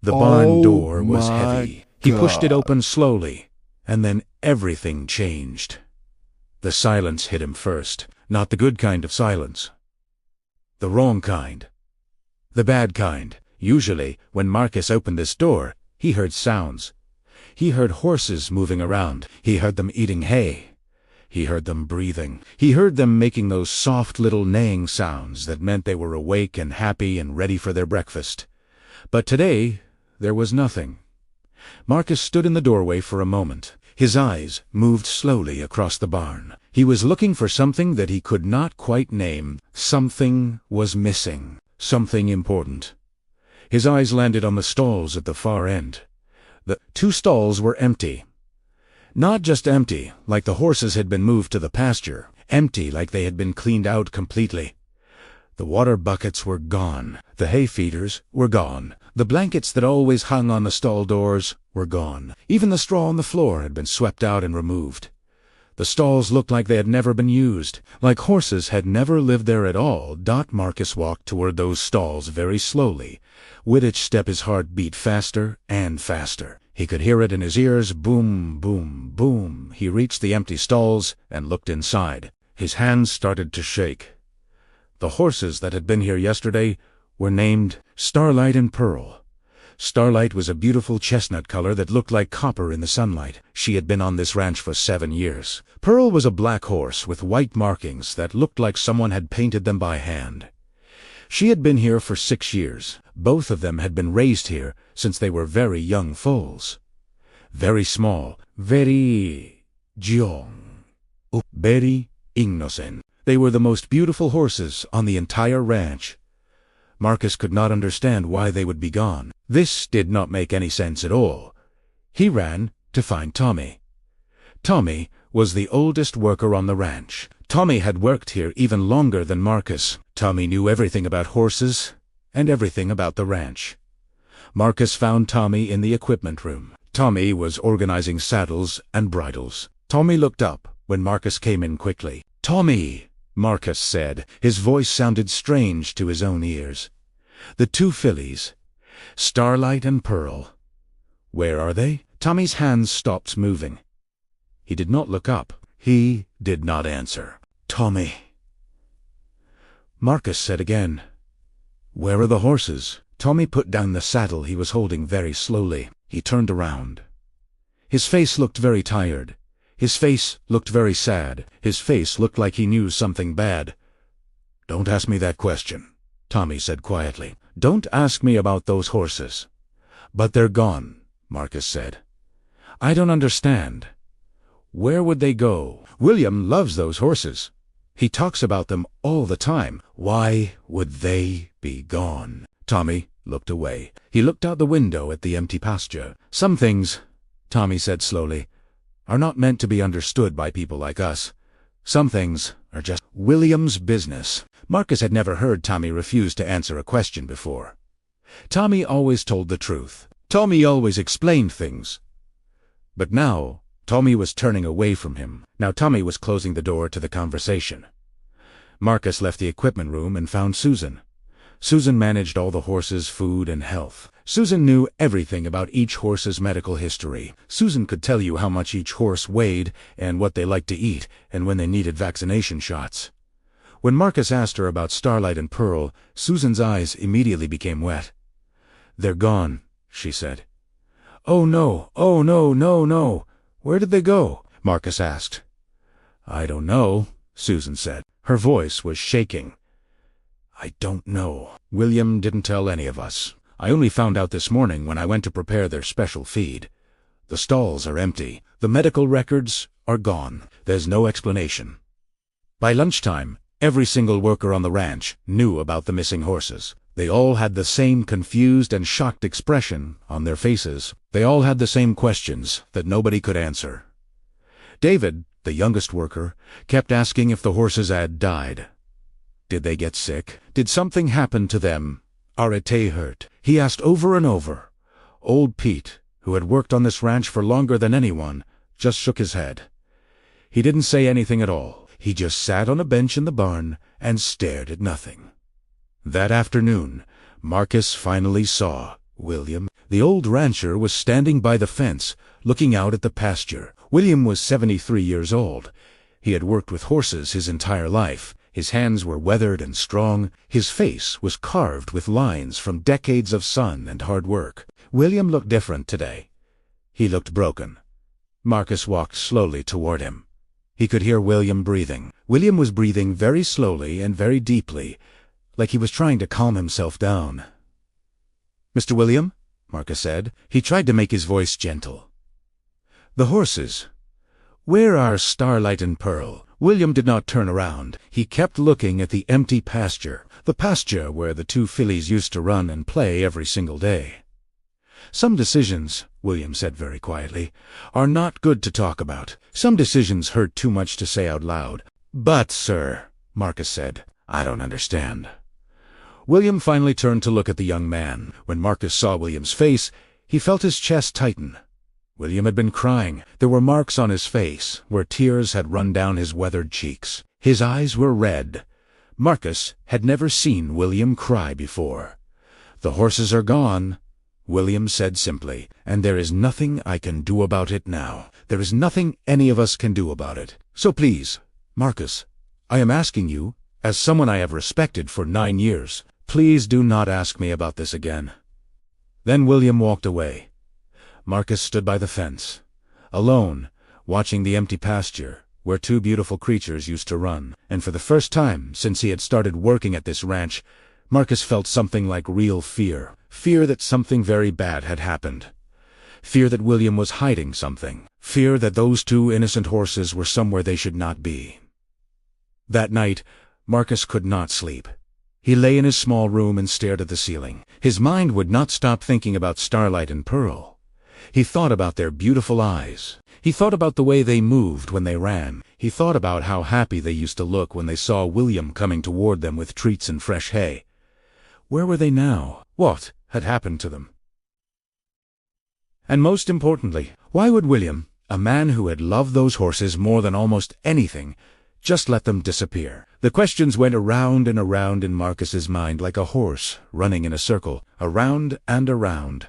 The barn door was my heavy. He pushed it God. open slowly, and then everything changed. The silence hit him first, not the good kind of silence. The wrong kind. The bad kind. Usually, when Marcus opened this door, he heard sounds. He heard horses moving around. He heard them eating hay. He heard them breathing. He heard them making those soft little neighing sounds that meant they were awake and happy and ready for their breakfast. But today, there was nothing. Marcus stood in the doorway for a moment. His eyes moved slowly across the barn. He was looking for something that he could not quite name. Something was missing. Something important. His eyes landed on the stalls at the far end. The 2 stalls were empty. Not just empty, like the horses had been moved to the pasture. Empty, like they had been cleaned out completely. The water buckets were gone. The hay feeders were gone. The blankets that always hung on the stall doors were gone. Even the straw on the floor had been swept out and removed. The stalls looked like they had never been used, like horses had never lived there at all. Marcus walked toward those stalls very slowly. With each step his heart beat faster and faster. He could hear it in his ears, boom, boom, boom. He reached the empty stalls and looked inside. His hands started to shake. The horses that had been here yesterday were named Starlight and Pearl. Starlight was a beautiful chestnut color that looked like copper in the sunlight. She had been on this ranch for 7 years. Pearl was a black horse with white markings that looked like someone had painted them by hand. She had been here for 6 years. Both of them had been raised here since they were very young foals. Very small, very young, very innocent. They were the most beautiful horses on the entire ranch. Marcus could not understand why they would be gone. This did not make any sense at all. He ran to find Tommy. Tommy was the oldest worker on the ranch. Tommy had worked here even longer than Marcus. Tommy knew everything about horses and everything about the ranch. Marcus found Tommy in the equipment room. Tommy was organizing saddles and bridles. Tommy looked up when Marcus came in quickly. "Tommy," Marcus said. His voice sounded strange to his own ears. "The 2 fillies, Starlight and Pearl. Where are they?" Tommy's hands stopped moving. He did not look up. He did not answer. "Tommy." Marcus said again, "Where are the horses?" Tommy put down the saddle he was holding very slowly. He turned around. His face looked very tired. His face looked very sad. His face looked like he knew something bad. "Don't ask me that question," Tommy said quietly. "Don't ask me about those horses." "But they're gone," Marcus said. "I don't understand. Where would they go? William loves those horses. He talks about them all the time. Why would they be gone?" Tommy looked away. He looked out the window at the empty pasture. "Some things," Tommy said slowly, "are not meant to be understood by people like us. Some things are just William's business." Marcus had never heard Tommy refuse to answer a question before. Tommy always told the truth. Tommy always explained things. But now, Tommy was turning away from him. Now Tommy was closing the door to the conversation. Marcus left the equipment room and found Susan. Susan managed all the horses' food and health. Susan knew everything about each horse's medical history. Susan could tell you how much each horse weighed and what they liked to eat and when they needed vaccination shots. When Marcus asked her about Starlight and Pearl, Susan's eyes immediately became wet. "They're gone," she said. "Oh no, oh no, no, no. Where did they go?" Marcus asked. "I don't know," Susan said. Her voice was shaking. "I don't know. William didn't tell any of us. I only found out this morning when I went to prepare their special feed. The stalls are empty. The medical records are gone. There's no explanation." By lunchtime, every single worker on the ranch knew about the missing horses. They all had the same confused and shocked expression on their faces. They all had the same questions that nobody could answer. David, the youngest worker, kept asking if the horses had died. Did they get sick? Did something happen to them? Are they hurt? He asked over and over. Old Pete, who had worked on this ranch for longer than anyone, just shook his head. He didn't say anything at all. He just sat on a bench in the barn and stared at nothing. That afternoon, Marcus finally saw William. The old rancher was standing by the fence, looking out at the pasture. William was 73 years old. He had worked with horses his entire life. His hands were weathered and strong. His face was carved with lines from decades of sun and hard work. William looked different today. He looked broken. Marcus walked slowly toward him. He could hear William breathing. William was breathing very slowly and very deeply, like he was trying to calm himself down. "Mr. William?" Marcus said. He tried to make his voice gentle. "The horses. Where are Starlight and Pearl?" William did not turn around. He kept looking at the empty pasture, the pasture where the two fillies used to run and play every single day. "Some decisions," William said very quietly, "are not good to talk about. Some decisions hurt too much to say out loud." "But, sir," Marcus said, "I don't understand." William finally turned to look at the young man. When Marcus saw William's face, he felt his chest tighten. William had been crying. There were marks on his face, where tears had run down his weathered cheeks. His eyes were red. Marcus had never seen William cry before. "The horses are gone," William said simply, "and there is nothing I can do about it now. There is nothing any of us can do about it. So please, Marcus, I am asking you, as someone I have respected for 9 years, please do not ask me about this again." Then William walked away. Marcus stood by the fence, alone, watching the empty pasture, where two beautiful creatures used to run. And for the first time since he had started working at this ranch, Marcus felt something like real fear. Fear that something very bad had happened. Fear that William was hiding something. Fear that those two innocent horses were somewhere they should not be. That night, Marcus could not sleep. He lay in his small room and stared at the ceiling. His mind would not stop thinking about Starlight and Pearl. He thought about their beautiful eyes. He thought about the way they moved when they ran. He thought about how happy they used to look when they saw William coming toward them with treats and fresh hay. Where were they now? What had happened to them? And most importantly, why would William, a man who had loved those horses more than almost anything, just let them disappear? The questions went around and around in Marcus's mind like a horse running in a circle, around and around.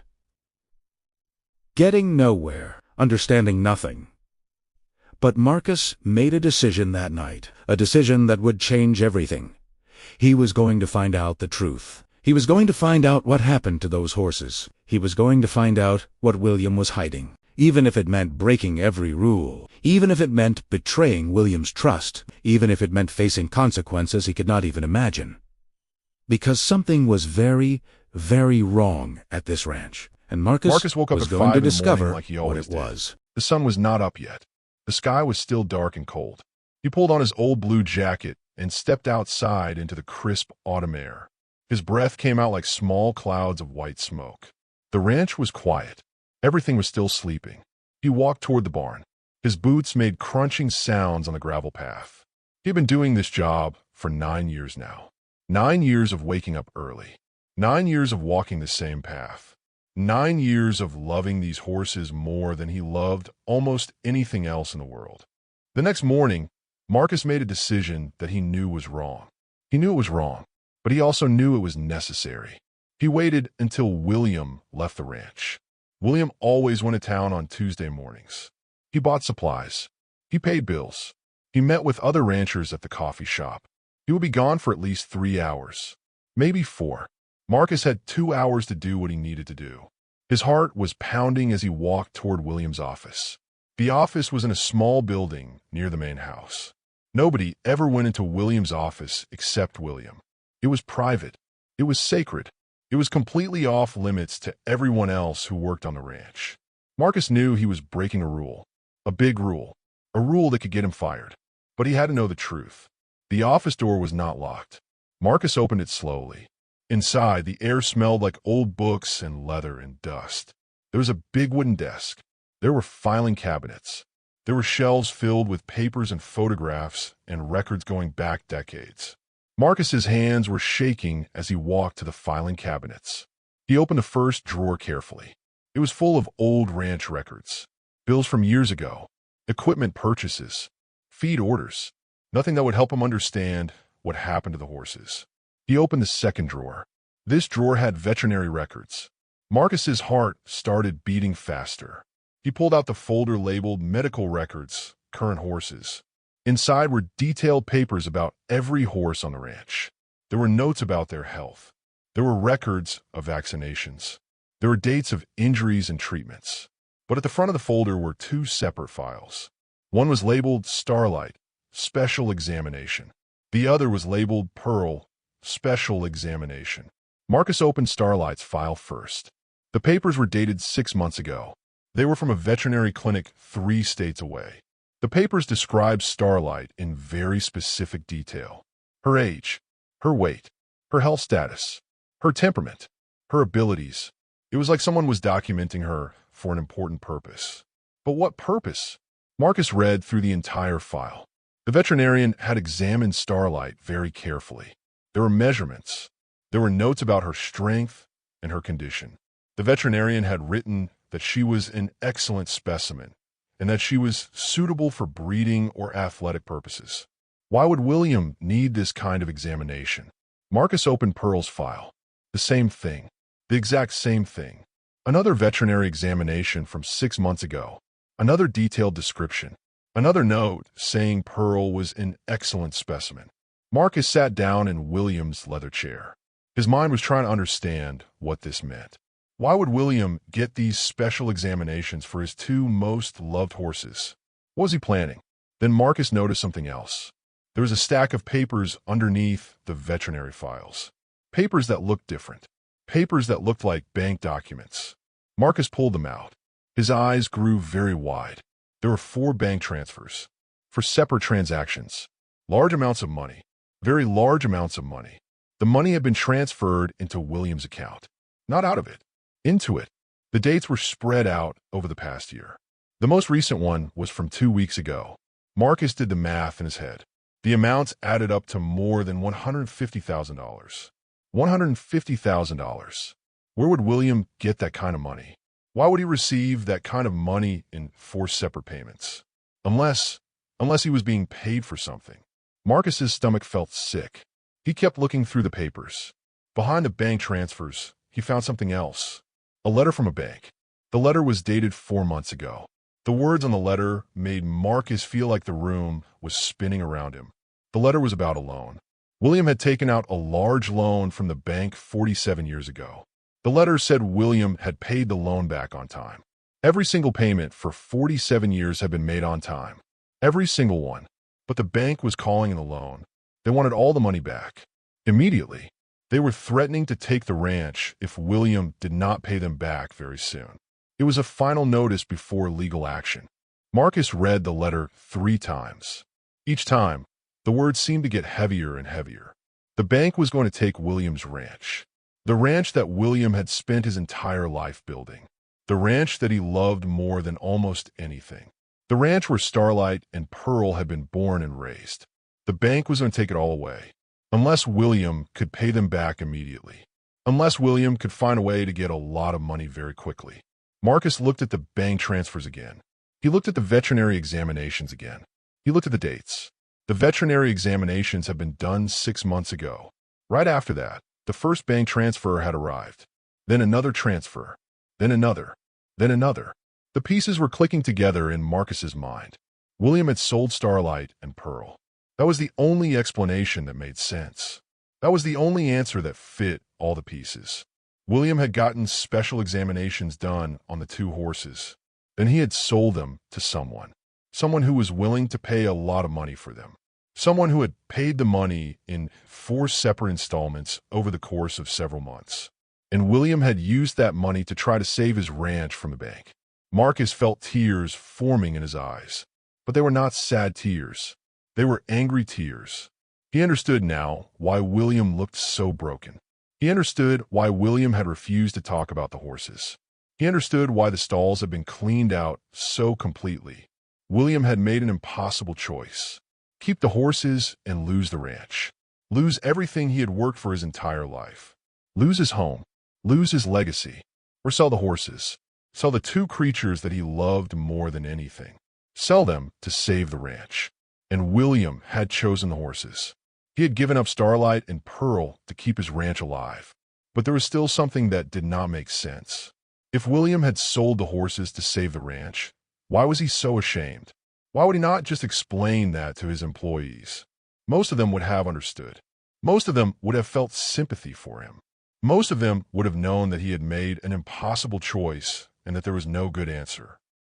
Getting nowhere, understanding nothing. But Marcus made a decision that night, a decision that would change everything. He was going to find out the truth. He was going to find out what happened to those horses. He was going to find out what William was hiding, even if it meant breaking every rule, even if it meant betraying William's trust, even if it meant facing consequences he could not even imagine. Because something was very, very wrong at this ranch. And Marcus woke up was at going 5 to in the discover morning like he what always it did. was. The sun was not up yet. The sky was still dark and cold. He pulled on his old blue jacket and stepped outside into the crisp autumn air. His breath came out like small clouds of white smoke. The ranch was quiet. Everything was still sleeping. He walked toward the barn. His boots made crunching sounds on the gravel path. He had been doing this job for 9 years now. 9 years of waking up early. 9 years of walking the same path. 9 years of loving these horses more than he loved almost anything else in the world. The next morning, Marcus made a decision that he knew was wrong. He knew it was wrong, but he also knew it was necessary. He waited until William left the ranch. William always went to town on Tuesday mornings. He bought supplies. He paid bills. He met with other ranchers at the coffee shop. He would be gone for at least 3 hours, maybe 4. Marcus had 2 hours to do what he needed to do. His heart was pounding as he walked toward William's office. The office was in a small building near the main house. Nobody ever went into William's office except William. It was private. It was sacred. It was completely off limits to everyone else who worked on the ranch. Marcus knew he was breaking a rule, a big rule, a rule that could get him fired. But he had to know the truth. The office door was not locked. Marcus opened it slowly. Inside, the air smelled like old books and leather and dust. There was a big wooden desk. There were filing cabinets. There were shelves filled with papers and photographs and records going back decades. Marcus's hands were shaking as he walked to the filing cabinets. He opened the first drawer carefully. It was full of old ranch records, bills from years ago, equipment purchases, feed orders, nothing that would help him understand what happened to the horses. He opened the second drawer. This drawer had veterinary records, Marcus's heart started beating faster. He pulled out the folder labeled Medical Records, Current Horses. Inside were detailed papers about every horse on the ranch. There were notes about their health. There were records of vaccinations. There were dates of injuries and treatments. But at the front of the folder were two separate files. One was labeled Starlight, Special Examination. The other was labeled Pearl, Special Examination. Marcus opened Starlight's file first. The papers were dated 6 months ago. They were from a veterinary clinic 3 states away. The papers described Starlight in very specific detail. Her age, her weight, her health status, her temperament, her abilities. It was like someone was documenting her for an important purpose. But what purpose? Marcus read through the entire file. The veterinarian had examined Starlight very carefully. There were measurements. There were notes about her strength and her condition. The veterinarian had written that she was an excellent specimen and that she was suitable for breeding or athletic purposes. Why would William need this kind of examination? Marcus opened Pearl's file. The same thing. The exact same thing. Another veterinary examination from 6 months ago. Another detailed description. Another note saying Pearl was an excellent specimen. Marcus sat down in William's leather chair. His mind was trying to understand what this meant. Why would William get these special examinations for his 2 most loved horses? What was he planning? Then Marcus noticed something else. There was a stack of papers underneath the veterinary files. Papers that looked different. Papers that looked like bank documents. Marcus pulled them out. His eyes grew very wide. There were 4 bank transfers. For separate transactions. Large amounts of money. Very large amounts of money. The money had been transferred into William's account. Not out of it. Into it. The dates were spread out over the past year. The most recent one was from 2 weeks ago. Marcus did the math in his head. The amounts added up to more than $150,000. $150,000. Where would William get that kind of money? Why would he receive that kind of money in 4 separate payments? Unless he was being paid for something. Marcus's stomach felt sick. He kept looking through the papers. Behind the bank transfers, he found something else. A letter from a bank. The letter was dated 4 months ago. The words on the letter made Marcus feel like the room was spinning around him. The letter was about a loan. William had taken out a large loan from the bank 47 years ago. The letter said William had paid the loan back on time. Every single payment for 47 years had been made on time. Every single one. But the bank was calling in the loan. They wanted all the money back. Immediately. They were threatening to take the ranch if William did not pay them back very soon. It was a final notice before legal action. Marcus read the letter 3 times. Each time, the words seemed to get heavier and heavier. The bank was going to take William's ranch. The ranch that William had spent his entire life building. The ranch that he loved more than almost anything. The ranch where Starlight and Pearl had been born and raised. The bank was going to take it all away. Unless William could pay them back immediately. Unless William could find a way to get a lot of money very quickly. Marcus looked at the bank transfers again. He looked at the veterinary examinations again. He looked at the dates. The veterinary examinations had been done 6 months ago. Right after that, the first bank transfer had arrived. Then another transfer. Then another. Then another. The pieces were clicking together in Marcus's mind. William had sold Starlight and Pearl. That was the only explanation that made sense. That was the only answer that fit all the pieces. William had gotten special examinations done on the 2 horses. Then he had sold them to someone. Someone who was willing to pay a lot of money for them. Someone who had paid the money in 4 separate installments over the course of several months. And William had used that money to try to save his ranch from the bank. Marcus felt tears forming in his eyes. But they were not sad tears. They were angry tears. He understood now why William looked so broken. He understood why William had refused to talk about the horses. He understood why the stalls had been cleaned out so completely. William had made an impossible choice. Keep the horses and lose the ranch. Lose everything he had worked for his entire life. Lose his home. Lose his legacy. Or sell the horses. Sell the 2 creatures that he loved more than anything. Sell them to save the ranch. And William had chosen the horses. He had given up Starlight and Pearl to keep his ranch alive. But there was still something that did not make sense. If William had sold the horses to save the ranch, why was he so ashamed? Why would he not just explain that to his employees? Most of them would have understood. Most of them would have felt sympathy for him. Most of them would have known that he had made an impossible choice and that there was no good answer.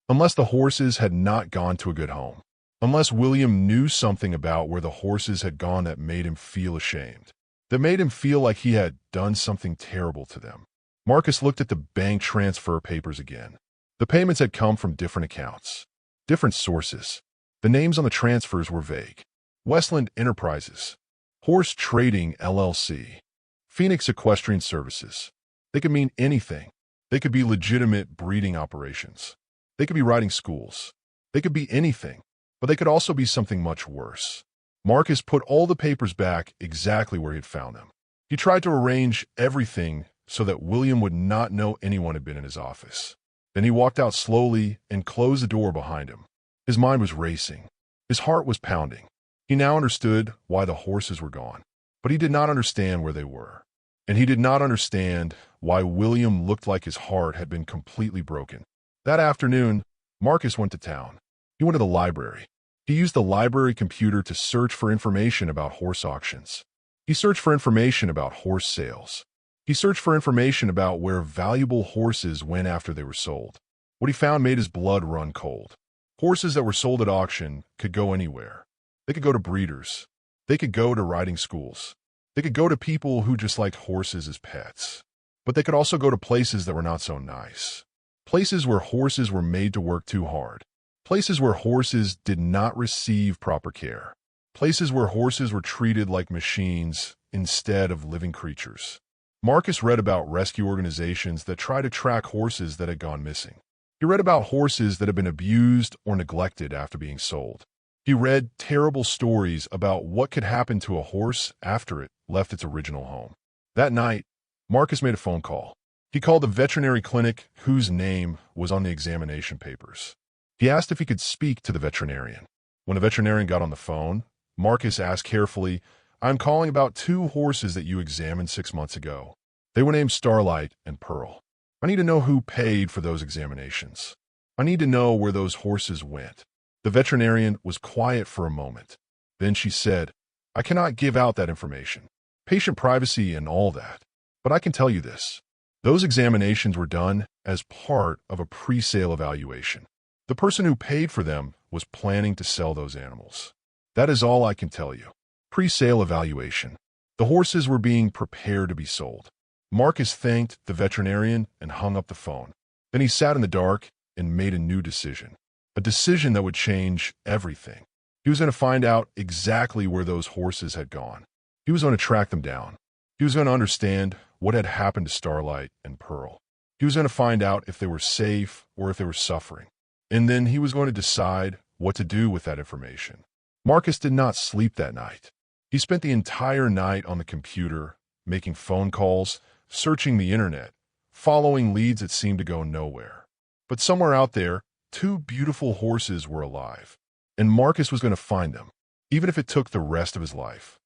Unless the horses had not gone to a good home. Unless William knew something about where the horses had gone that made him feel ashamed. That made him feel like he had done something terrible to them. Marcus looked at the bank transfer papers again. The payments had come from different accounts. Different sources. The names on the transfers were vague. Westland Enterprises. Horse Trading LLC. Phoenix Equestrian Services. They could mean anything. They could be legitimate breeding operations. They could be riding schools. They could be anything. But they could also be something much worse. Marcus put all the papers back exactly where he had found them. He tried to arrange everything so that William would not know anyone had been in his office. Then he walked out slowly and closed the door behind him. His mind was racing. His heart was pounding. He now understood why the horses were gone, but he did not understand where they were. And he did not understand why William looked like his heart had been completely broken. That afternoon, Marcus went to town. He went to the library. He used the library computer to search for information about horse auctions. He searched for information about horse sales. He searched for information about where valuable horses went after they were sold. What he found made his blood run cold. Horses that were sold at auction could go anywhere. They could go to breeders. They could go to riding schools. They could go to people who just liked horses as pets. But they could also go to places that were not so nice. Places where horses were made to work too hard. Places where horses did not receive proper care. Places where horses were treated like machines instead of living creatures. Marcus read about rescue organizations that try to track horses that had gone missing. He read about horses that had been abused or neglected after being sold. He read terrible stories about what could happen to a horse after it left its original home. That night, Marcus made a phone call. He called the veterinary clinic whose name was on the examination papers. He asked if he could speak to the veterinarian. When the veterinarian got on the phone, Marcus asked carefully, "I'm calling about 2 horses that you examined 6 months ago. They were named Starlight and Pearl. I need to know who paid for those examinations. I need to know where those horses went." The veterinarian was quiet for a moment. Then she said, "I cannot give out that information. Patient privacy and all that. But I can tell you this. Those examinations were done as part of a pre-sale evaluation. The person who paid for them was planning to sell those animals. That is all I can tell you. Pre-sale evaluation. The horses were being prepared to be sold." Marcus thanked the veterinarian and hung up the phone. Then he sat in the dark and made a new decision. A decision that would change everything. He was going to find out exactly where those horses had gone. He was going to track them down. He was going to understand what had happened to Starlight and Pearl. He was going to find out if they were safe or if they were suffering. And then he was going to decide what to do with that information. Marcus did not sleep that night. He spent the entire night on the computer, making phone calls, searching the internet, following leads that seemed to go nowhere. But somewhere out there, 2 beautiful horses were alive, and Marcus was going to find them, even if it took the rest of his life.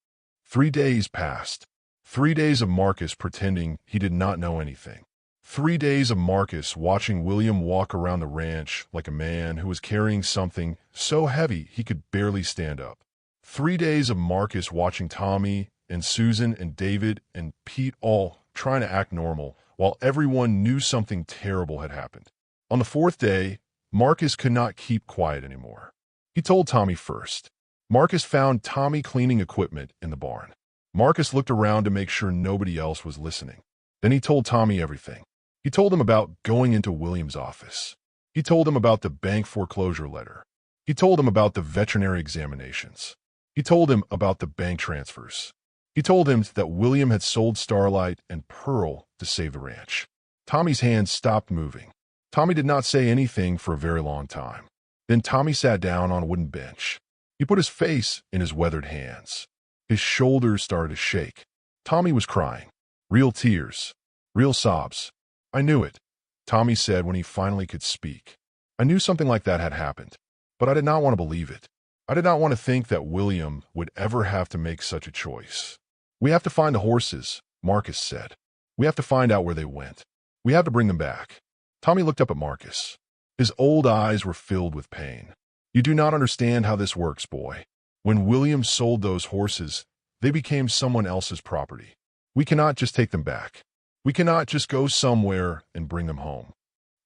3 days passed. 3 days of Marcus pretending he did not know anything. 3 days of Marcus watching William walk around the ranch like a man who was carrying something so heavy he could barely stand up. 3 days of Marcus watching Tommy and Susan and David and Pete all trying to act normal while everyone knew something terrible had happened. On the 4th day, Marcus could not keep quiet anymore. He told Tommy first. Marcus found Tommy cleaning equipment in the barn. Marcus looked around to make sure nobody else was listening. Then he told Tommy everything. He told him about going into William's office. He told him about the bank foreclosure letter. He told him about the veterinary examinations. He told him about the bank transfers. He told him that William had sold Starlight and Pearl to save the ranch. Tommy's hands stopped moving. Tommy did not say anything for a very long time. Then Tommy sat down on a wooden bench. He put his face in his weathered hands. His shoulders started to shake. Tommy was crying. Real tears. Real sobs. "I knew it," Tommy said when he finally could speak. "I knew something like that had happened, but I did not want to believe it. I did not want to think that William would ever have to make such a choice." "We have to find the horses," Marcus said. We have to find out where they went. We have to bring them back. Tommy looked up at Marcus. His old eyes were filled with pain. You do not understand how this works, boy. When William sold those horses, they became someone else's property. We cannot just take them back. We cannot just go somewhere and bring them home.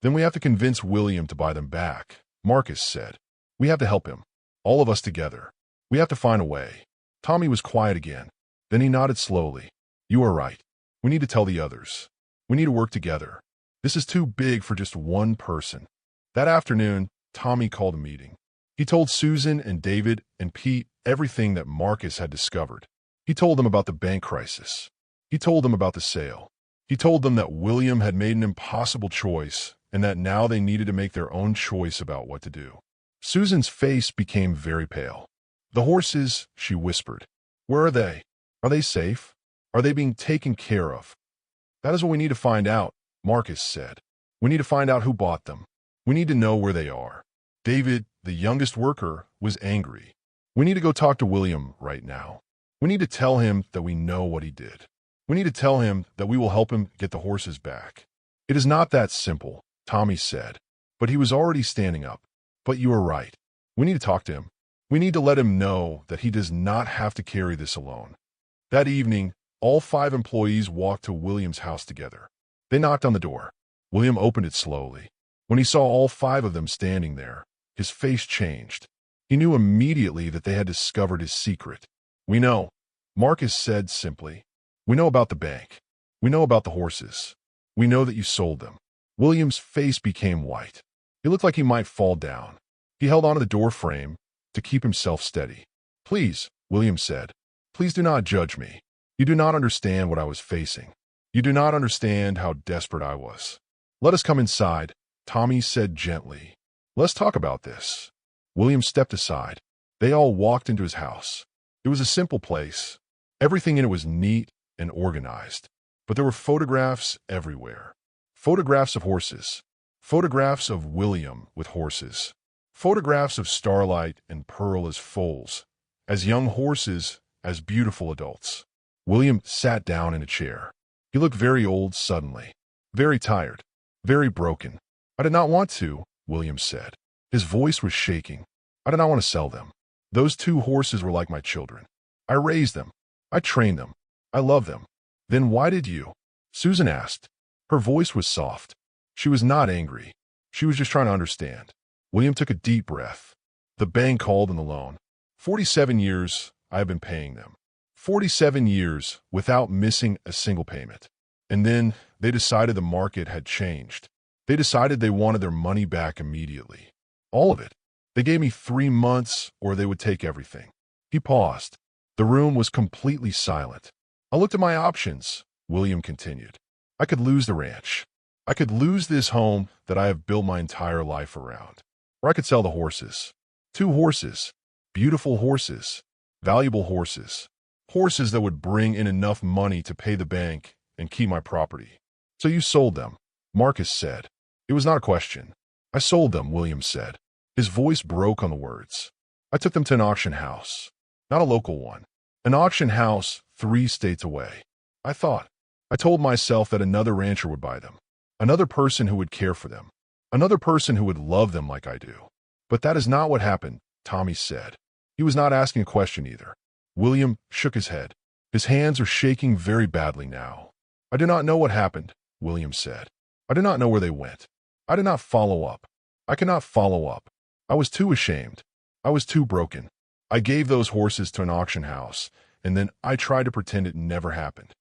Then we have to convince William to buy them back, Marcus said. We have to help him. All of us together. We have to find a way. Tommy was quiet again. Then he nodded slowly. You are right. We need to tell the others. We need to work together. This is too big for just one person. That afternoon, Tommy called a meeting. He told Susan and David and Pete everything that Marcus had discovered. He told them about the bank crisis. He told them about the sale. He told them that William had made an impossible choice and that now they needed to make their own choice about what to do. Susan's face became very pale. The horses, she whispered. Where are they? Are they safe? Are they being taken care of? That is what we need to find out, Marcus said. We need to find out who bought them. We need to know where they are. David, the youngest worker, was angry. We need to go talk to William right now. We need to tell him that we know what he did. We need to tell him that we will help him get the horses back. It is not that simple, Tommy said. But he was already standing up. But you are right. We need to talk to him. We need to let him know that he does not have to carry this alone. That evening, all 5 employees walked to William's house together. They knocked on the door. William opened it slowly. When he saw all 5 of them standing there, his face changed. He knew immediately that they had discovered his secret. We know, Marcus said simply. We know about the bank. We know about the horses. We know that you sold them. William's face became white. He looked like he might fall down. He held onto the door frame to keep himself steady. Please, William said, please do not judge me. You do not understand what I was facing. You do not understand how desperate I was. Let us come inside, Tommy said gently. Let's talk about this. William stepped aside. They all walked into his house. It was a simple place. Everything in it was neat and organized. But there were photographs everywhere. Photographs of horses. Photographs of William with horses. Photographs of Starlight and Pearl as foals, as young horses, as beautiful adults. William sat down in a chair. He looked very old suddenly, very tired, very broken. I did not want to, William said. His voice was shaking. I did not want to sell them. Those 2 horses were like my children. I raised them. I trained them. I love them. Then why did you? Susan asked. Her voice was soft. She was not angry. She was just trying to understand. William took a deep breath. The bank called in the loan. 47 years I have been paying them. 47 years without missing a single payment. And then they decided the market had changed. They decided they wanted their money back immediately. All of it. They gave me 3 months or they would take everything. He paused. The room was completely silent. I looked at my options, William continued. I could lose the ranch. I could lose this home that I have built my entire life around. Or I could sell the horses. 2 horses. Beautiful horses. Valuable horses. Horses that would bring in enough money to pay the bank and keep my property. So you sold them, Marcus said. It was not a question. I sold them, William said. His voice broke on the words. I took them to an auction house. Not a local one. An auction house 3 states away. I told myself that another rancher would buy them. Another person who would care for them. Another person who would love them like I do. But that is not what happened, Tommy said. He was not asking a question either. William shook his head. His hands are shaking very badly now. I do not know what happened, William said. I do not know where they went. I did not follow up. I cannot follow up. I was too ashamed. I was too broken. I gave those horses to an auction house, and then I tried to pretend it never happened.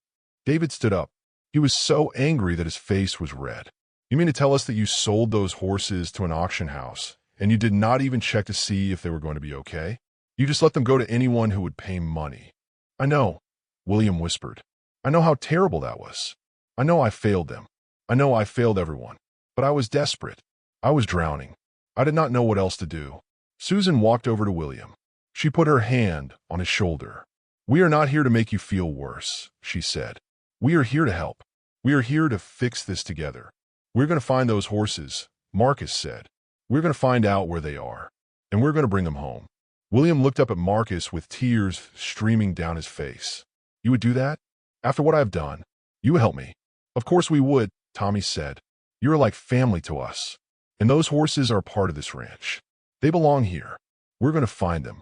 David stood up. He was so angry that his face was red. You mean to tell us that you sold those horses to an auction house, and you did not even check to see if they were going to be okay? You just let them go to anyone who would pay money. I know, William whispered. I know how terrible that was. I know I failed them. I know I failed everyone. But I was desperate. I was drowning. I did not know what else to do. Susan walked over to William. She put her hand on his shoulder. We are not here to make you feel worse, she said. We are here to help. We are here to fix this together. We're going to find those horses, Marcus said. We're going to find out where they are, and we're going to bring them home. William looked up at Marcus with tears streaming down his face. You would do that? After what I have done, you would help me. Of course we would, Tommy said. You're like family to us. And those horses are part of this ranch. They belong here. We're going to find them.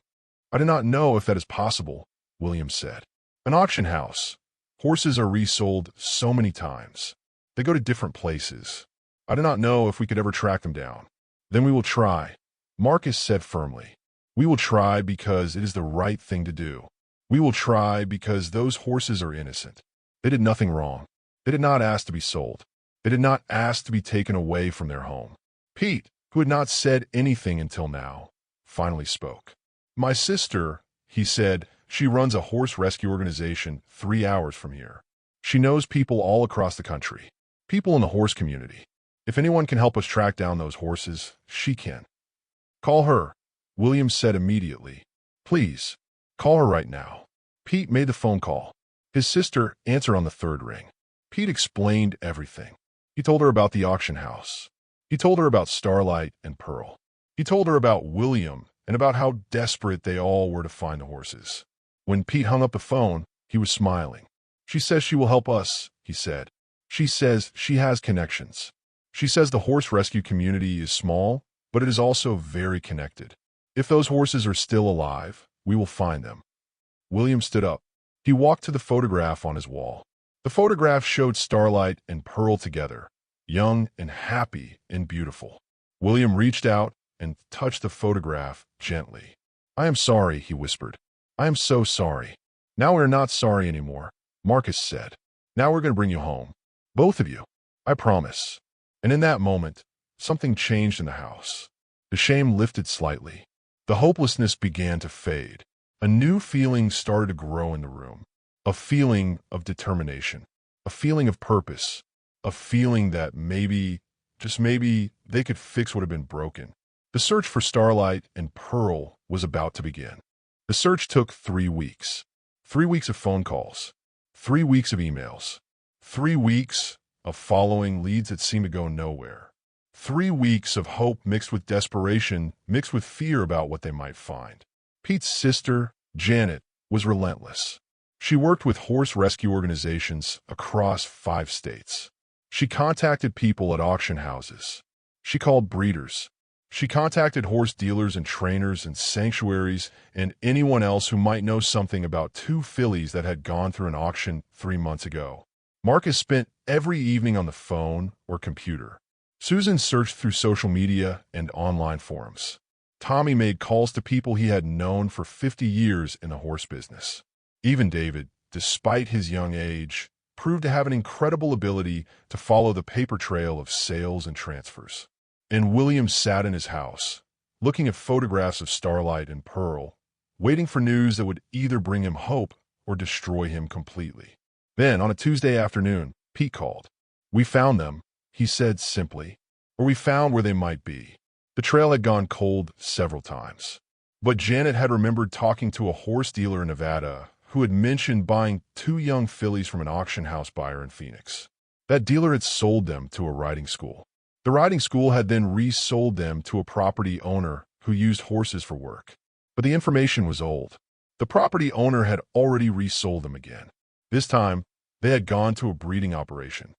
I do not know if that is possible, William said. An auction house. Horses are resold so many times. They go to different places. I do not know if we could ever track them down. Then we will try, Marcus said firmly. We will try because it is the right thing to do. We will try because those horses are innocent. They did nothing wrong. They did not ask to be sold. They did not ask to be taken away from their home. Pete, who had not said anything until now, finally spoke. My sister, he said, she runs a horse rescue organization 3 hours from here. She knows people all across the country, people in the horse community. If anyone can help us track down those horses, she can. Call her, William said immediately. Please, call her right now. Pete made the phone call. His sister answered on the third ring. Pete explained everything. He told her about the auction house. He told her about Starlight and Pearl. He told her about William and about how desperate they all were to find the horses. When Pete hung up the phone, he was smiling. She says she will help us, he said. She says she has connections. She says the horse rescue community is small, but it is also very connected. If those horses are still alive, we will find them. William stood up. He walked to the photograph on his wall. The photograph showed Starlight and Pearl together, young and happy and beautiful. William reached out and touched the photograph gently. I am sorry, he whispered. I am so sorry. Now we're not sorry anymore, Marcus said. Now we're going to bring you home. Both of you. I promise. And in that moment, something changed in the house. The shame lifted slightly. The hopelessness began to fade. A new feeling started to grow in the room. A feeling of determination. A feeling of purpose. A feeling that maybe, just maybe, they could fix what had been broken. The search for Starlight and Pearl was about to begin. The search took 3 weeks. 3 weeks of phone calls. 3 weeks of emails. 3 weeks of following leads that seemed to go nowhere. 3 weeks of hope mixed with desperation, mixed with fear about what they might find. Pete's sister, Janet, was relentless. She worked with horse rescue organizations across 5 states. She contacted people at auction houses. She called breeders. She contacted horse dealers and trainers and sanctuaries and anyone else who might know something about 2 fillies that had gone through an auction 3 months ago. Marcus spent every evening on the phone or computer. Susan searched through social media and online forums. Tommy made calls to people he had known for 50 years in the horse business. Even David, despite his young age, proved to have an incredible ability to follow the paper trail of sales and transfers. And William sat in his house, looking at photographs of Starlight and Pearl, waiting for news that would either bring him hope or destroy him completely. Then, on a Tuesday afternoon, Pete called. We found them, he said simply, or we found where they might be. The trail had gone cold several times. But Janet had remembered talking to a horse dealer in Nevada who had mentioned buying 2 young fillies from an auction house buyer in Phoenix. That dealer had sold them to a riding school. The riding school had then resold them to a property owner who used horses for work. But the information was old. The property owner had already resold them again. This time, they had gone to a breeding operation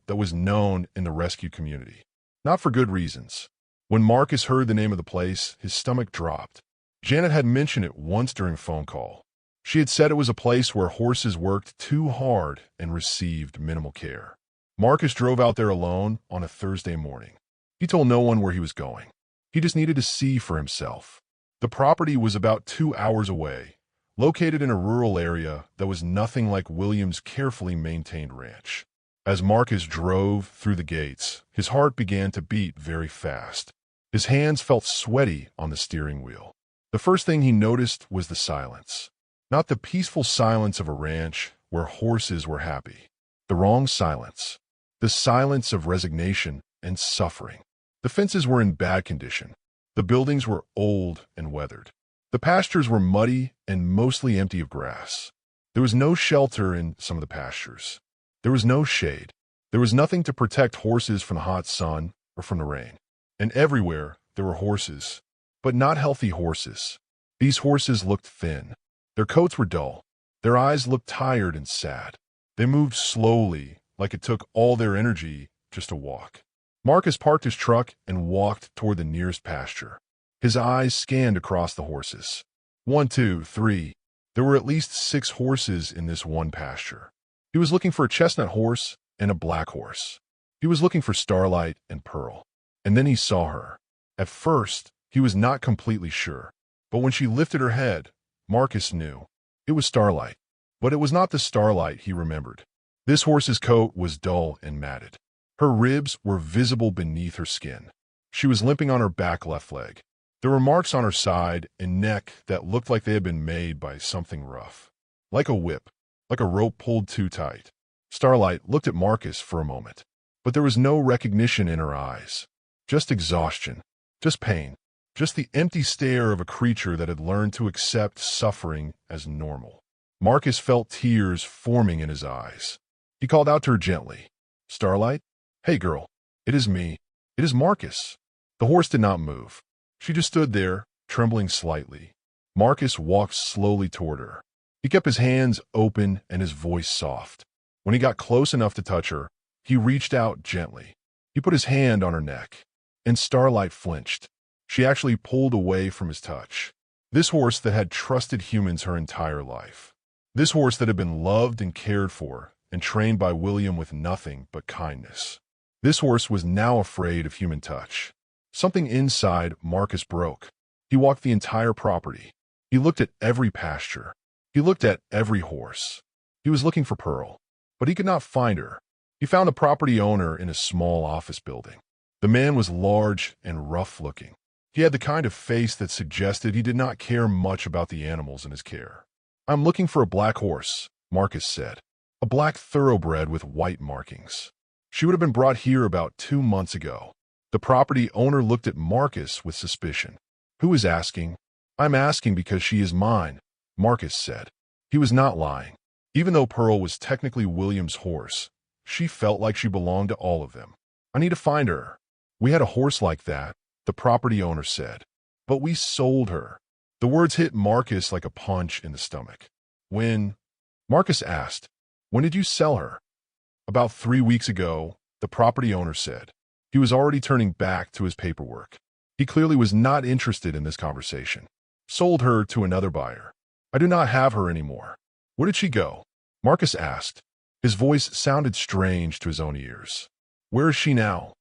that was known in the rescue community. Not for good reasons. When Marcus heard the name of the place, his stomach dropped. Janet had mentioned it once during a phone call. She had said it was a place where horses worked too hard and received minimal care. Marcus drove out there alone on a Thursday morning. He told no one where he was going. He just needed to see for himself. The property was about 2 hours away, located in a rural area that was nothing like William's carefully maintained ranch. As Marcus drove through the gates, his heart began to beat very fast. His hands felt sweaty on the steering wheel. The first thing he noticed was the silence. Not the peaceful silence of a ranch where horses were happy. The wrong silence. The silence of resignation and suffering. The fences were in bad condition. The buildings were old and weathered. The pastures were muddy and mostly empty of grass. There was no shelter in some of the pastures. There was no shade. There was nothing to protect horses from the hot sun or from the rain. And everywhere there were horses, but not healthy horses. These horses looked thin. Their coats were dull. Their eyes looked tired and sad. They moved slowly, like it took all their energy just to walk. Marcus parked his truck and walked toward the nearest pasture. His eyes scanned across the horses. 1, 2, 3. There were at least 6 horses in this one pasture. He was looking for a chestnut horse and a black horse. He was looking for Starlight and Pearl. And then he saw her. At first, he was not completely sure. But when she lifted her head, Marcus knew. It was Starlight. But it was not the Starlight he remembered. This horse's coat was dull and matted. Her ribs were visible beneath her skin. She was limping on her back left leg. There were marks on her side and neck that looked like they had been made by something rough. Like a whip, like a rope pulled too tight. Starlight looked at Marcus for a moment, but there was no recognition in her eyes. Just exhaustion, just pain, just the empty stare of a creature that had learned to accept suffering as normal. Marcus felt tears forming in his eyes. He called out to her gently, "Starlight? Hey girl, it is me. It is Marcus." The horse did not move. She just stood there, trembling slightly. Marcus walked slowly toward her. He kept his hands open and his voice soft. When he got close enough to touch her, he reached out gently. He put his hand on her neck, and Starlight flinched. She actually pulled away from his touch. This horse that had trusted humans her entire life. This horse that had been loved and cared for and trained by William with nothing but kindness. This horse was now afraid of human touch. Something inside Marcus broke. He walked the entire property. He looked at every pasture. He looked at every horse. He was looking for Pearl, but he could not find her. He found a property owner in a small office building. The man was large and rough-looking. He had the kind of face that suggested he did not care much about the animals in his care. "I'm looking for a black horse," Marcus said. "A black thoroughbred with white markings. She would have been brought here about 2 months ago." The property owner looked at Marcus with suspicion. "Who is asking?" "I'm asking because she is mine," Marcus said. He was not lying. Even though Pearl was technically William's horse, she felt like she belonged to all of them. "I need to find her." "We had a horse like that," the property owner said. "But we sold her." The words hit Marcus like a punch in the stomach. "When?" Marcus asked. "When did you sell her?" "About 3 weeks ago," the property owner said. He was already turning back to his paperwork. He clearly was not interested in this conversation. "Sold her to another buyer. I do not have her anymore." "Where did she go?" Marcus asked. His voice sounded strange to his own ears. "Where is she now?"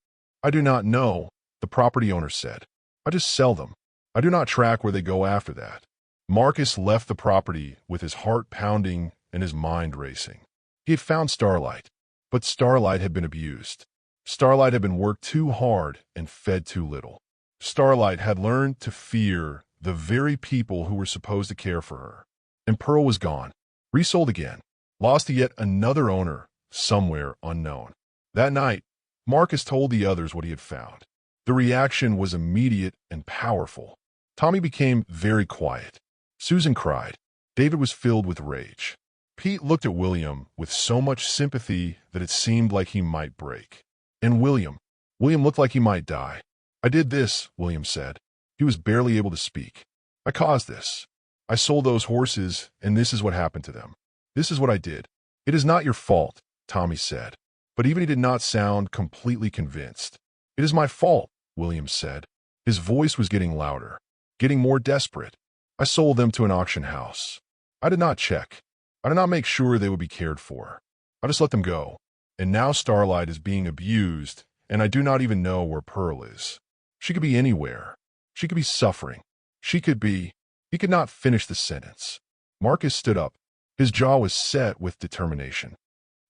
"I do not know," the property owner said. "I just sell them. I do not track where they go after that." Marcus left the property with his heart pounding and his mind racing. He had found Starlight, but Starlight had been abused. Starlight had been worked too hard and fed too little. Starlight had learned to fear the very people who were supposed to care for her. And Pearl was gone, resold again, lost to yet another owner somewhere unknown. That night, Marcus told the others what he had found. The reaction was immediate and powerful. Tommy became very quiet. Susan cried. David was filled with rage. Pete looked at William with so much sympathy that it seemed like he might break. And William looked like he might die. "I did this," William said. He was barely able to speak. "I caused this. I sold those horses, and this is what happened to them. This is what I did." "It is not your fault," Tommy said. But even he did not sound completely convinced. "It is my fault," William said. His voice was getting louder, getting more desperate. "I sold them to an auction house. I did not check. I did not make sure they would be cared for. I just let them go. And now Starlight is being abused, and I do not even know where Pearl is. She could be anywhere. She could be suffering. She could be—" He could not finish the sentence. Marcus stood up. His jaw was set with determination.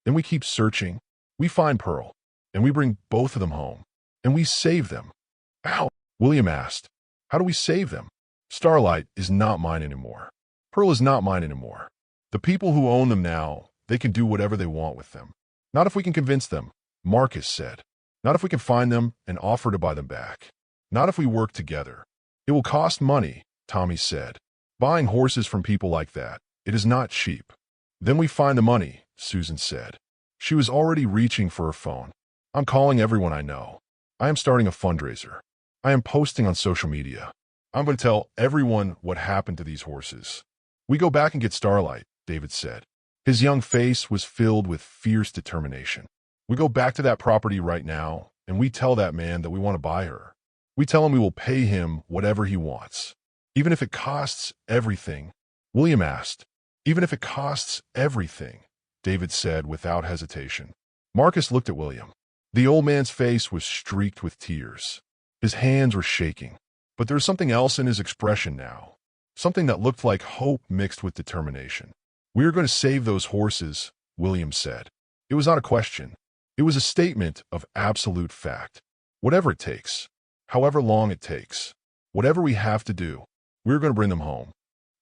"Then we keep searching. We find Pearl, and we bring both of them home, and we save them." "How?" William asked. "How do we save them?" "Starlight is not mine anymore. Pearl is not mine anymore. The people who own them now, they can do whatever they want with them. Not if we can convince them," Marcus said. "Not if we can find them and offer to buy them back. Not if we work together. It will cost money," Tommy said. "Buying horses from people like that, it is not cheap." "Then we find the money," Susan said. She was already reaching for her phone. "I'm calling everyone I know. I am starting a fundraiser. I am posting on social media. I'm going to tell everyone what happened to these horses." "We go back and get Starlight," David said. His young face was filled with fierce determination. "We go back to that property right now, and we tell that man that we want to buy her. We tell him we will pay him whatever he wants. Even if it costs everything." William asked. "Even if it costs everything," David said without hesitation. Marcus looked at William. The old man's face was streaked with tears. His hands were shaking. But there was something else in his expression now. Something that looked like hope mixed with determination. "We are going to save those horses," William said. It was not a question. It was a statement of absolute fact. "Whatever it takes, however long it takes, whatever we have to do, we're going to bring them home."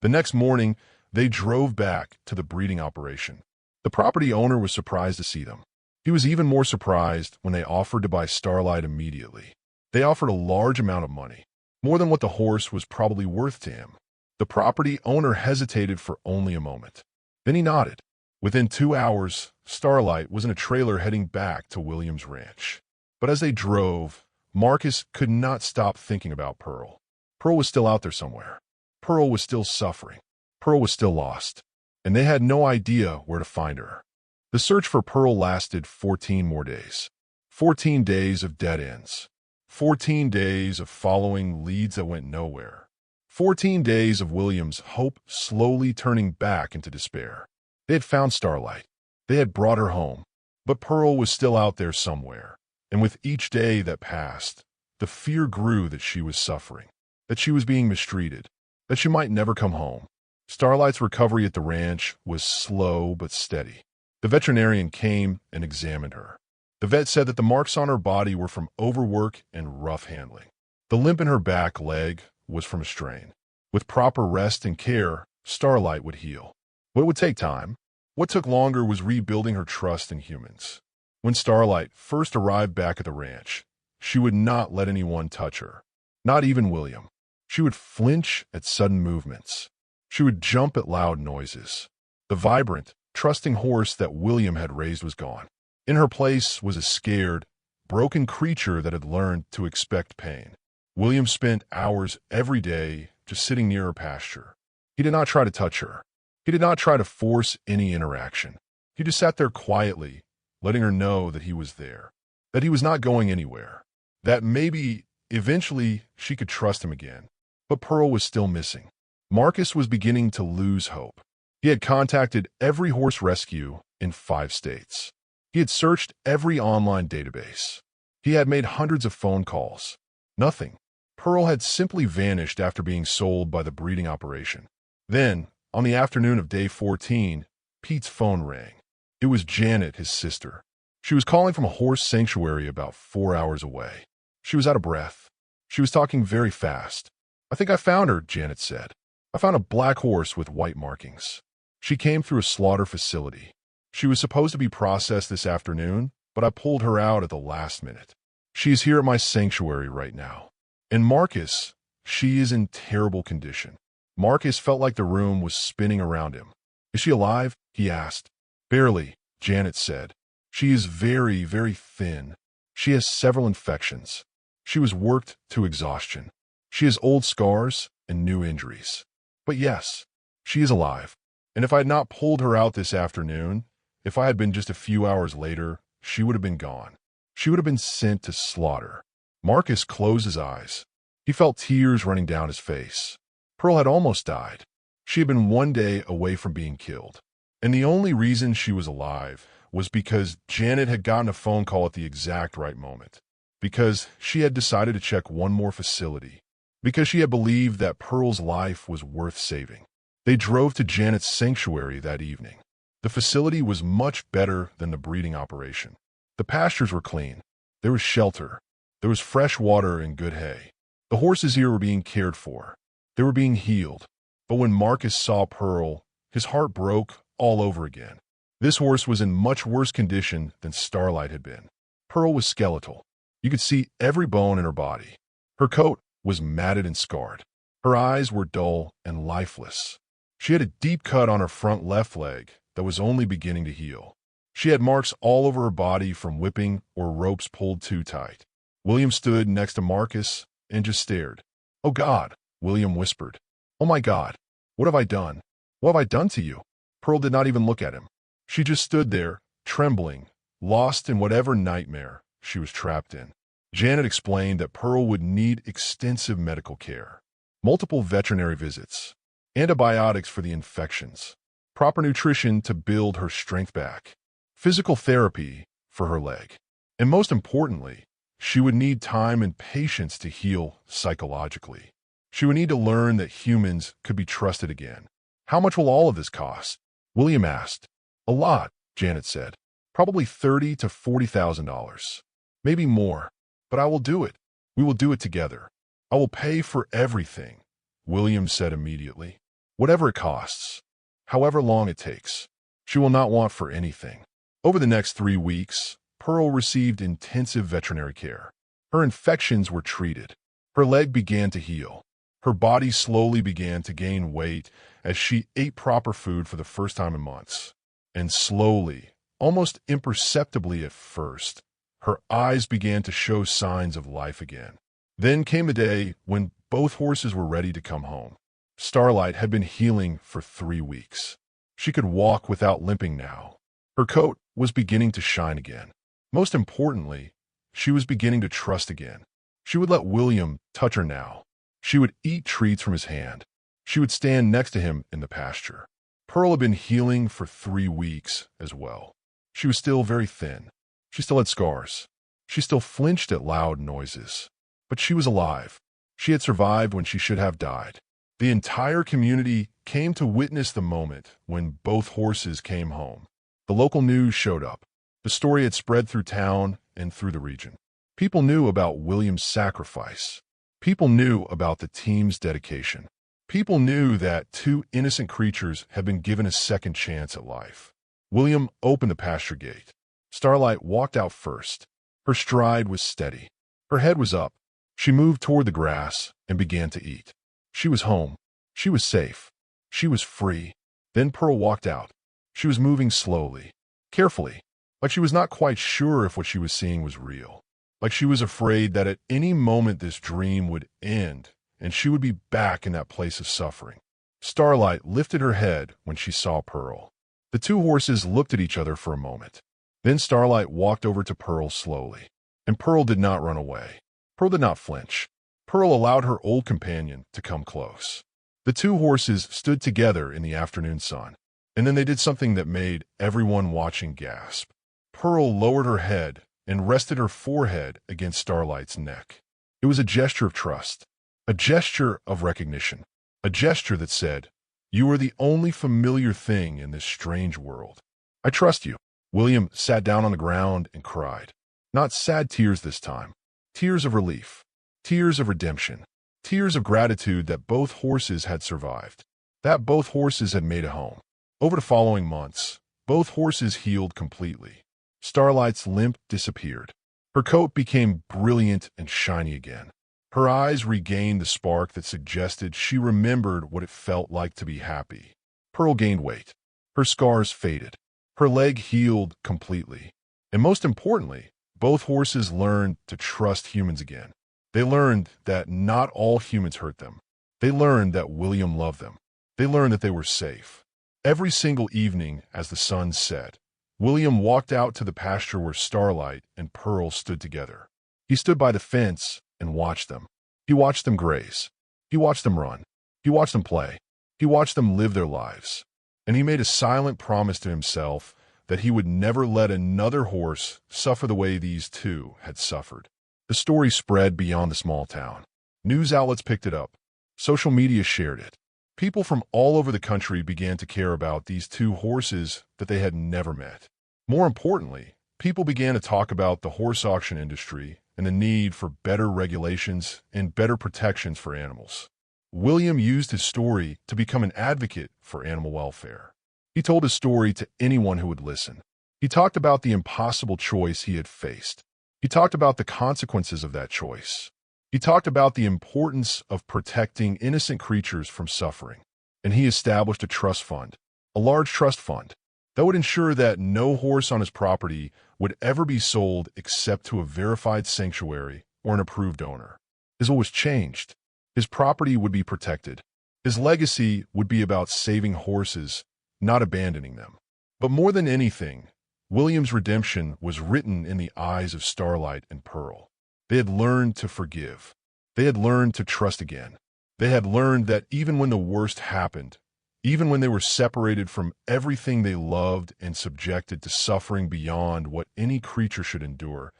The next morning, they drove back to the breeding operation. The property owner was surprised to see them. He was even more surprised when they offered to buy Starlight immediately. They offered a large amount of money, more than what the horse was probably worth to him. The property owner hesitated for only a moment. Then he nodded. Within 2 hours, Starlight was in a trailer heading back to William's ranch. But as they drove, Marcus could not stop thinking about Pearl. Pearl was still out there somewhere. Pearl was still suffering. Pearl was still lost. And they had no idea where to find her. The search for Pearl lasted 14 more days. 14 days of dead ends. 14 days of following leads that went nowhere. 14 days of William's hope slowly turning back into despair. They had found Starlight. They had brought her home. But Pearl was still out there somewhere. And with each day that passed, the fear grew that she was suffering, that she was being mistreated, that she might never come home. Starlight's recovery at the ranch was slow but steady. The veterinarian came and examined her. The vet said that the marks on her body were from overwork and rough handling. The limp in her back leg was from a strain. With proper rest and care, Starlight would heal. But it would take time. What took longer was rebuilding her trust in humans. When Starlight first arrived back at the ranch, she would not let anyone touch her, not even William. She would flinch at sudden movements. She would jump at loud noises. The vibrant, trusting horse that William had raised was gone. In her place was a scared, broken creature that had learned to expect pain. William spent hours every day just sitting near her pasture. He did not try to touch her. He did not try to force any interaction. He just sat there quietly, letting her know that he was there, that he was not going anywhere, that maybe, eventually, she could trust him again. But Pearl was still missing. Marcus was beginning to lose hope. He had contacted every horse rescue in 5 states. He had searched every online database. He had made hundreds of phone calls. Nothing. Pearl had simply vanished after being sold by the breeding operation. Then, on the afternoon of day 14, Pete's phone rang. It was Janet, his sister. She was calling from a horse sanctuary about 4 hours away. She was out of breath. She was talking very fast. "I think I found her," Janet said. "I found a black horse with white markings. She came through a slaughter facility. She was supposed to be processed this afternoon, but I pulled her out at the last minute. She is here at my sanctuary right now. And Marcus, she is in terrible condition." Marcus felt like the room was spinning around him. "Is she alive?" he asked. "Barely," Janet said. "She is very, very thin. She has several infections. She was worked to exhaustion. She has old scars and new injuries. But yes, she is alive. And if I had not pulled her out this afternoon, if I had been just a few hours later, she would have been gone. She would have been sent to slaughter." Marcus closed his eyes. He felt tears running down his face. Pearl had almost died. She had been 1 day away from being killed. And the only reason she was alive was because Janet had gotten a phone call at the exact right moment. Because she had decided to check one more facility. Because she had believed that Pearl's life was worth saving. They drove to Janet's sanctuary that evening. The facility was much better than the breeding operation. The pastures were clean. There was shelter. There was fresh water and good hay. The horses here were being cared for. They were being healed. But when Marcus saw Pearl, his heart broke all over again. This horse was in much worse condition than Starlight had been. Pearl was skeletal. You could see every bone in her body. Her coat was matted and scarred. Her eyes were dull and lifeless. She had a deep cut on her front left leg that was only beginning to heal. She had marks all over her body from whipping or ropes pulled too tight. William stood next to Marcus and just stared. "Oh God," William whispered. "Oh my God, what have I done? What have I done to you?" Pearl did not even look at him. She just stood there, trembling, lost in whatever nightmare she was trapped in. Janet explained that Pearl would need extensive medical care, multiple veterinary visits, antibiotics for the infections, proper nutrition to build her strength back, physical therapy for her leg, and most importantly, she would need time and patience to heal psychologically. She would need to learn that humans could be trusted again. How much will all of this cost? William asked. A lot, Janet said. Probably $30,000 to $40,000. Maybe more. But I will do it. We will do it together. I will pay for everything, William said immediately. Whatever it costs. However long it takes. She will not want for anything. Over the next 3 weeks, Pearl received intensive veterinary care. Her infections were treated. Her leg began to heal. Her body slowly began to gain weight as she ate proper food for the first time in months. And slowly, almost imperceptibly at first, her eyes began to show signs of life again. Then came a day when both horses were ready to come home. Starlight had been healing for 3 weeks. She could walk without limping now. Her coat was beginning to shine again. Most importantly, she was beginning to trust again. She would let William touch her now. She would eat treats from his hand. She would stand next to him in the pasture. Pearl had been healing for 3 weeks as well. She was still very thin. She still had scars. She still flinched at loud noises. But she was alive. She had survived when she should have died. The entire community came to witness the moment when both horses came home. The local news showed up. The story had spread through town and through the region. People knew about William's sacrifice. People knew about the team's dedication. People knew that 2 innocent creatures had been given a second chance at life. William opened the pasture gate. Starlight walked out first. Her stride was steady. Her head was up. She moved toward the grass and began to eat. She was home. She was safe. She was free. Then Pearl walked out. She was moving slowly, carefully, like she was not quite sure if what she was seeing was real. Like she was afraid that at any moment this dream would end and she would be back in that place of suffering. Starlight lifted her head when she saw Pearl. The 2 horses looked at each other for a moment. Then Starlight walked over to Pearl slowly. And Pearl did not run away. Pearl did not flinch. Pearl allowed her old companion to come close. The 2 horses stood together in the afternoon sun. And then they did something that made everyone watching gasp. Pearl lowered her head and rested her forehead against Starlight's neck. It was a gesture of trust, a gesture of recognition, a gesture that said, "You are the only familiar thing in this strange world. I trust you." William sat down on the ground and cried. Not sad tears this time. Tears of relief. Tears of redemption. Tears of gratitude that both horses had survived. That both horses had made a home. Over the following months, both horses healed completely. Starlight's limp disappeared. Her coat became brilliant and shiny again. Her eyes regained the spark that suggested she remembered what it felt like to be happy. Pearl gained weight. Her scars faded. Her leg healed completely. And most importantly, both horses learned to trust humans again. They learned that not all humans hurt them. They learned that William loved them. They learned that they were safe. Every single evening as the sun set, William walked out to the pasture where Starlight and Pearl stood together. He stood by the fence and watched them. He watched them graze. He watched them run. He watched them play. He watched them live their lives. And he made a silent promise to himself that he would never let another horse suffer the way these 2 had suffered. The story spread beyond the small town. News outlets picked it up. Social media shared it. People from all over the country began to care about these 2 horses that they had never met. More importantly, people began to talk about the horse auction industry and the need for better regulations and better protections for animals. William used his story to become an advocate for animal welfare. He told his story to anyone who would listen. He talked about the impossible choice he had faced. He talked about the consequences of that choice. He talked about the importance of protecting innocent creatures from suffering. And he established a trust fund, a large trust fund, that would ensure that no horse on his property would ever be sold except to a verified sanctuary or an approved owner. His will was changed. His property would be protected. His legacy would be about saving horses, not abandoning them. But more than anything, William's redemption was written in the eyes of Starlight and Pearl. They had learned to forgive. They had learned to trust again. They had learned that even when the worst happened, even when they were separated from everything they loved and subjected to suffering beyond what any creature should endure,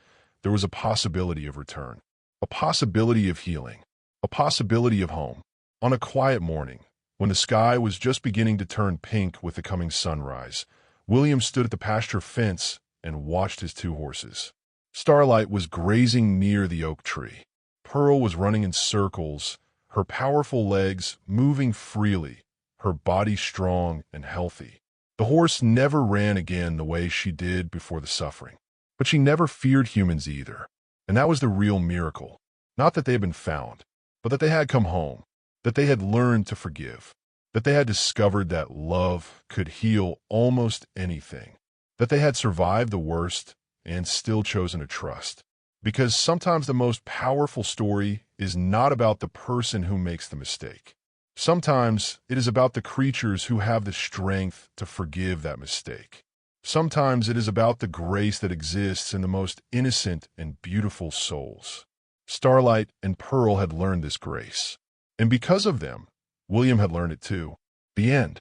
there was a possibility of return, a possibility of healing, a possibility of home. On a quiet morning, when the sky was just beginning to turn pink with the coming sunrise, William stood at the pasture fence and watched his two horses. Starlight was grazing near the oak tree. Pearl was running in circles, her powerful legs moving freely, her body strong and healthy. The horse never ran again the way she did before the suffering. But she never feared humans either. And that was the real miracle. Not that they had been found, but that they had come home, that they had learned to forgive, that they had discovered that love could heal almost anything, that they had survived the worst and still chosen to trust. Because sometimes the most powerful story is not about the person who makes the mistake. Sometimes it is about the creatures who have the strength to forgive that mistake. Sometimes it is about the grace that exists in the most innocent and beautiful souls. Starlight and Pearl had learned this grace. And because of them, William had learned it too. The end.